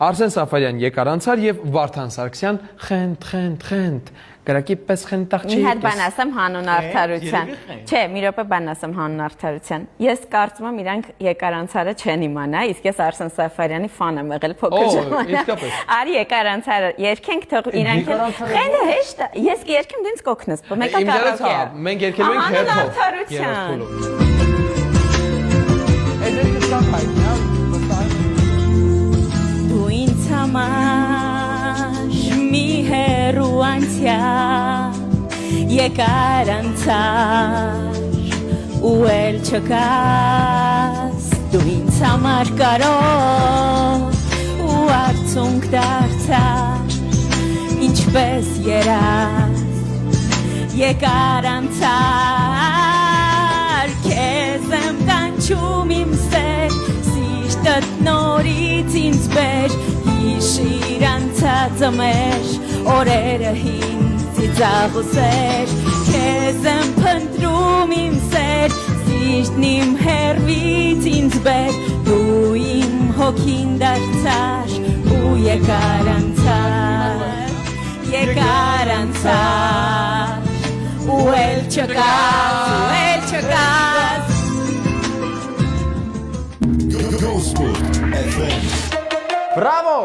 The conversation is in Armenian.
Արսեն Սաֆարյան, Եկարանցար եւ Վարդան Սարգսյան խենթ գրակի պես խենթախ չի։ Մի հատ բան ասեմ հանուն արդարության։ Չէ, մի րոպե բան ասեմ հանուն արդարության։ Ես կարծում եմ իրանք Եկարանցարը չեն իմանա, իսկ ես Արսեն Սաֆարյանի ֆան եմ եղել փոքր ժամանակ։ Արի Եկարանցարը երկենք թող իրանք խենթը հեշտ է։ Ես երկեմ դու ինձ կօգնես։ Մեկը կարողա։ Մենք երկելու ենք հերթով։ Դու ինձ համար մի հերու անցյալ Եկարանցար ու էլ չկաս դու ինձ համար կարող ու արցունք դարձար ինչպես երաս Եկարանցար քեզ եմ կանչում իմ սեր սիրտդ նորից ինձ բեր հիշիր անցածը մեր օրերը հին ծիծաղուսեր քեզ եմ փնտրում իմ սեր սիրտն իմ հեռվից ինձ բեր դու իմ հոգին դարձար ու եկարանցար ու էլ չկաս Ghost FM. Բրավո